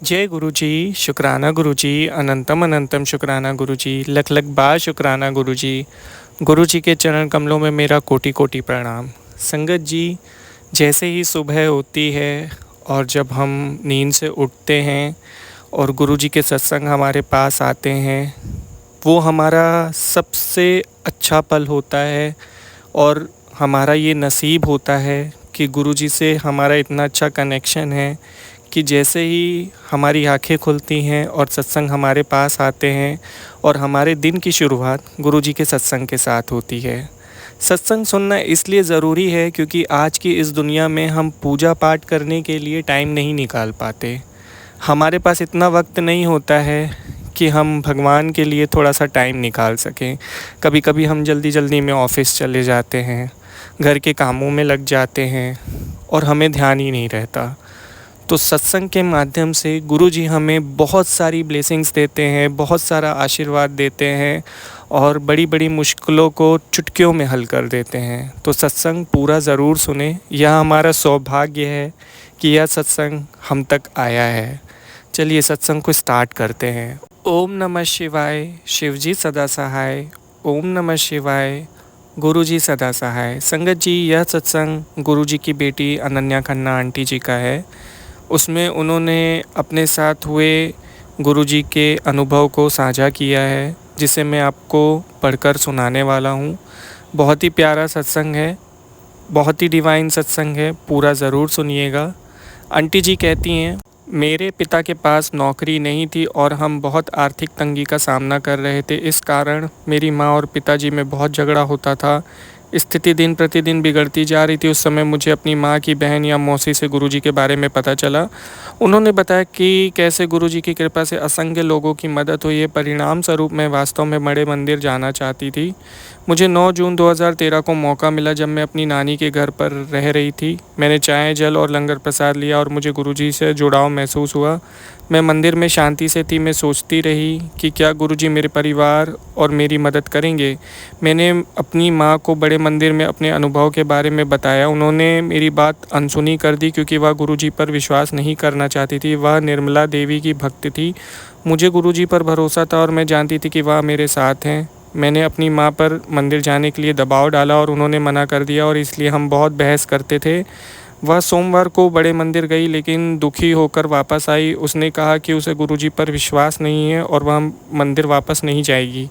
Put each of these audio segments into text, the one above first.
जय गुरु जी, शुक्राना गुरु जी, अनंतम अनंतम शुक्राना गुरु जी, लख लख बार शुक्राना गुरु जी। गुरु जी के चरण कमलों में मेरा कोटि कोटि प्रणाम। संगत जी, जैसे ही सुबह होती है और जब हम नींद से उठते हैं और गुरु जी के सत्संग हमारे पास आते हैं, वो हमारा सबसे अच्छा पल होता है। और हमारा ये नसीब होता है कि गुरु जी से हमारा इतना अच्छा कनेक्शन है कि जैसे ही हमारी आंखें खुलती हैं और सत्संग हमारे पास आते हैं और हमारे दिन की शुरुआत गुरु जी के सत्संग के साथ होती है। सत्संग सुनना इसलिए ज़रूरी है क्योंकि आज की इस दुनिया में हम पूजा पाठ करने के लिए टाइम नहीं निकाल पाते। हमारे पास इतना वक्त नहीं होता है कि हम भगवान के लिए थोड़ा सा टाइम निकाल सकें। कभी कभी हम जल्दी जल्दी में ऑफ़िस चले जाते हैं, घर के कामों में लग जाते हैं और हमें ध्यान ही नहीं रहता। तो सत्संग के माध्यम से गुरु जी हमें बहुत सारी ब्लेसिंग्स देते हैं, बहुत सारा आशीर्वाद देते हैं और बड़ी बड़ी मुश्किलों को चुटकियों में हल कर देते हैं। तो सत्संग पूरा ज़रूर सुने। यह हमारा सौभाग्य है कि यह सत्संग हम तक आया है। चलिए सत्संग को स्टार्ट करते हैं। ओम नमः शिवाय, शिवजी सदा सहाय। ओम नमः शिवाय, गुरु जी सदा सहाय। संगत जी, यह सत्संग गुरु जी की बेटी अनन्या खन्ना आंटी जी का है। उसमें उन्होंने अपने साथ हुए गुरु जी के अनुभव को साझा किया है, जिसे मैं आपको पढ़कर सुनाने वाला हूँ। बहुत ही प्यारा सत्संग है, बहुत ही डिवाइन सत्संग है, पूरा ज़रूर सुनिएगा। आंटी जी कहती हैं, मेरे पिता के पास नौकरी नहीं थी और हम बहुत आर्थिक तंगी का सामना कर रहे थे। इस कारण मेरी माँ और पिताजी में बहुत झगड़ा होता था। स्थिति दिन प्रतिदिन बिगड़ती जा रही थी। उस समय मुझे अपनी माँ की बहन या मौसी से गुरुजी के बारे में पता चला। उन्होंने बताया कि कैसे गुरुजी की कृपा से असंख्य लोगों की मदद हुई है। परिणाम स्वरूप मैं वास्तव में बड़े मंदिर जाना चाहती थी। मुझे 9 जून 2013 को मौका मिला जब मैं अपनी नानी के घर पर रह रही थी। मैंने चाय, जल और लंगर प्रसाद लिया और मुझे गुरुजी से जुड़ाव महसूस हुआ। मैं मंदिर में शांति से थी। मैं सोचती रही कि क्या गुरुजी मेरे परिवार और मेरी मदद करेंगे। मैंने अपनी माँ को बड़े मंदिर में अपने अनुभव के बारे में बताया। उन्होंने मेरी बात अनसुनी कर दी क्योंकि वह गुरुजी पर विश्वास नहीं करना चाहती थी। वह निर्मला देवी की भक्त थी। मुझे गुरुजी पर भरोसा था और मैं जानती थी कि वह मेरे साथ हैं। मैंने अपनी माँ पर मंदिर जाने के लिए दबाव डाला और उन्होंने मना कर दिया और इसलिए हम बहुत बहस करते थे। वह सोमवार को बड़े मंदिर गई लेकिन दुखी होकर वापस आई। उसने कहा कि उसे गुरुजी पर विश्वास नहीं है और वह मंदिर वापस नहीं जाएगी,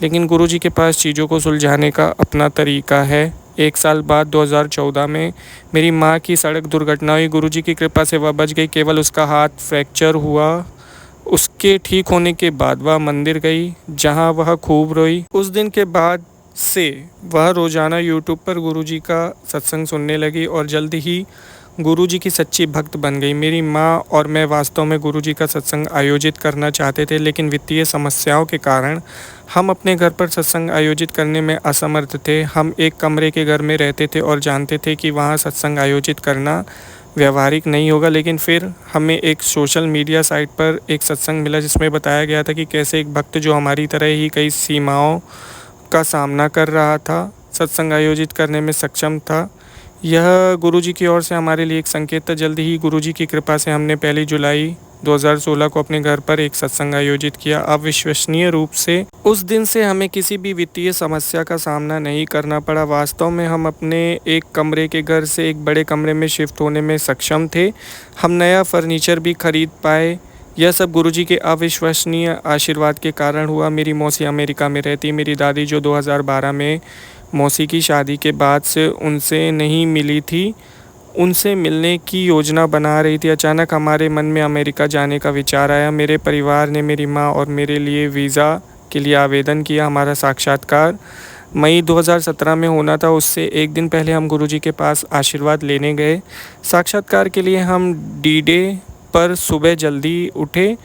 लेकिन गुरुजी के पास चीज़ों को सुलझाने का अपना तरीका है। 1 साल बाद 2014 में मेरी माँ की सड़क दुर्घटना हुई। गुरुजी की कृपा से वह बच गई। केवल उसका हाथ फ्रैक्चर हुआ। उसके ठीक होने के बाद वह मंदिर गई जहाँ वह खूब रोई। उस दिन के बाद से वह रोज़ाना यूट्यूब पर गुरुजी का सत्संग सुनने लगी और जल्द ही गुरुजी की सच्ची भक्त बन गई। मेरी माँ और मैं वास्तव में गुरुजी का सत्संग आयोजित करना चाहते थे, लेकिन वित्तीय समस्याओं के कारण हम अपने घर पर सत्संग आयोजित करने में असमर्थ थे। हम एक कमरे के घर में रहते थे और जानते थे कि वहाँ सत्संग आयोजित करना व्यवहारिक नहीं होगा। लेकिन फिर हमें एक सोशल मीडिया साइट पर एक सत्संग मिला जिसमें बताया गया था कि कैसे एक भक्त जो हमारी तरह ही कई सीमाओं का सामना कर रहा था, सत्संग आयोजित करने में सक्षम था। यह गुरुजी की ओर से हमारे लिए एक संकेत था। जल्दी ही गुरुजी की कृपा से हमने 1 जुलाई 2016 को अपने घर पर एक सत्संग आयोजित किया। अविश्वसनीय रूप से उस दिन से हमें किसी भी वित्तीय समस्या का सामना नहीं करना पड़ा। वास्तव में हम अपने एक कमरे के घर से एक बड़े कमरे में शिफ्ट होने में सक्षम थे। हम नया फर्नीचर भी खरीद पाए। यह सब गुरुजी के अविश्वसनीय आशीर्वाद के कारण हुआ। मेरी मौसी अमेरिका में रहती। मेरी दादी जो 2012 में मौसी की शादी के बाद से उनसे नहीं मिली थी, उनसे मिलने की योजना बना रही थी। अचानक हमारे मन में अमेरिका जाने का विचार आया। मेरे परिवार ने मेरी माँ और मेरे लिए वीज़ा के लिए आवेदन किया। हमारा साक्षात्कार मई 2017 में होना था। उससे एक दिन पहले हम गुरुजी के पास आशीर्वाद लेने गए। साक्षात्कार के लिए हम डी-डे पर सुबह जल्दी उठे।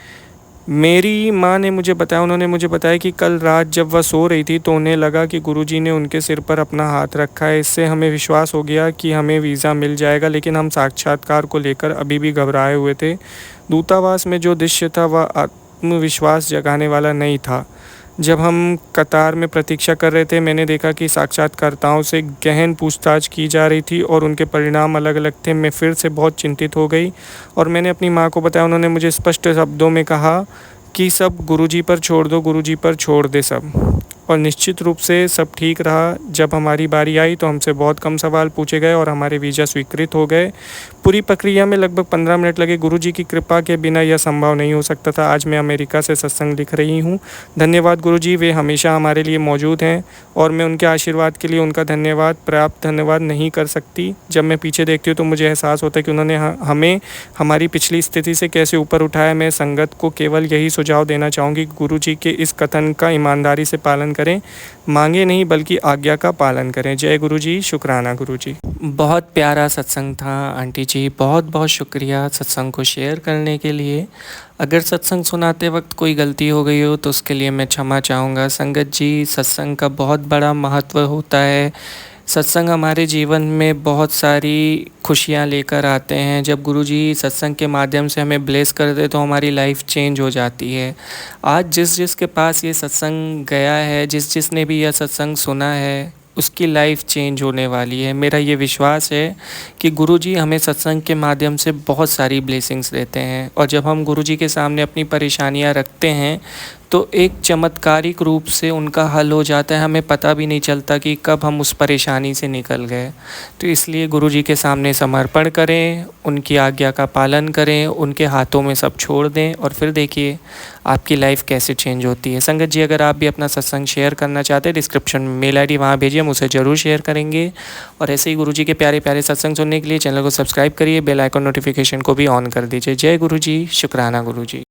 मेरी माँ ने मुझे बताया, उन्होंने मुझे बताया कि कल रात जब वह सो रही थी तो उन्हें लगा कि गुरुजी ने उनके सिर पर अपना हाथ रखा है। इससे हमें विश्वास हो गया कि हमें वीज़ा मिल जाएगा, लेकिन हम साक्षात्कार को लेकर अभी भी घबराए हुए थे। दूतावास में जो दृश्य था वह आत्मविश्वास जगाने वाला नहीं था। जब हम कतार में प्रतीक्षा कर रहे थे, मैंने देखा कि साक्षात्कारताओं से गहन पूछताछ की जा रही थी और उनके परिणाम अलग-अलग थे। मैं फिर से बहुत चिंतित हो गई और मैंने अपनी माँ को बताया। उन्होंने मुझे स्पष्ट शब्दों में कहा कि सब गुरुजी पर छोड़ दो, गुरुजी पर छोड़ दे सब। और निश्चित रूप से सब ठीक रहा। जब हमारी बारी आई तो हमसे बहुत कम सवाल पूछे गए और हमारे वीज़ा स्वीकृत हो गए। पूरी प्रक्रिया में लगभग 15 मिनट लगे। गुरुजी की कृपा के बिना यह संभव नहीं हो सकता था। आज मैं अमेरिका से सत्संग लिख रही हूँ। धन्यवाद गुरुजी, वे हमेशा हमारे लिए मौजूद हैं और मैं उनके आशीर्वाद के लिए उनका धन्यवाद नहीं कर सकती। जब मैं पीछे देखती हूँ तो मुझे एहसास होता है कि उन्होंने हमें हमारी पिछली स्थिति से कैसे ऊपर उठाया। मैं संगत को केवल यही सुझाव देना चाहूँगी कि गुरुजी के इस कथन का ईमानदारी से पालन करें। मांगे नहीं बल्कि आज्ञा का पालन करें। जय गुरुजी, शुक्राना गुरुजी। बहुत प्यारा सत्संग था आंटी जी, बहुत बहुत शुक्रिया सत्संग को शेयर करने के लिए। अगर सत्संग सुनाते वक्त कोई गलती हो गई हो तो उसके लिए मैं क्षमा चाहूँगा। संगत जी, सत्संग का बहुत बड़ा महत्व होता है। सत्संग हमारे जीवन में बहुत सारी खुशियाँ लेकर आते हैं। जब गुरुजी सत्संग के माध्यम से हमें ब्लेस कर दे तो हमारी लाइफ चेंज हो जाती है। आज जिसके पास ये सत्संग गया है, जिसने भी यह सत्संग सुना है, उसकी लाइफ चेंज होने वाली है। मेरा ये विश्वास है कि गुरुजी हमें सत्संग के माध्यम से बहुत सारी ब्लेसिंग्स देते हैं और जब हम गुरुजी के सामने अपनी परेशानियां रखते हैं तो एक चमत्कारिक रूप से उनका हल हो जाता है। हमें पता भी नहीं चलता कि कब हम उस परेशानी से निकल गए। तो इसलिए गुरुजी के सामने समर्पण करें, उनकी आज्ञा का पालन करें, उनके हाथों में सब छोड़ दें और फिर देखिए आपकी लाइफ कैसे चेंज होती है। संगत जी, अगर आप भी अपना सत्संग शेयर करना चाहते हैं, डिस्क्रिप्शन में मेल ID वहाँ भेजिए, हम उसे ज़रूर शेयर करेंगे। और ऐसे ही गुरुजी के प्यारे प्यारे सत्संग सुनने के लिए चैनल को सब्सक्राइब करिए, बेल आइकन नोटिफिकेशन को भी ऑन कर दीजिए। जय गुरुजी, शुक्राना गुरुजी।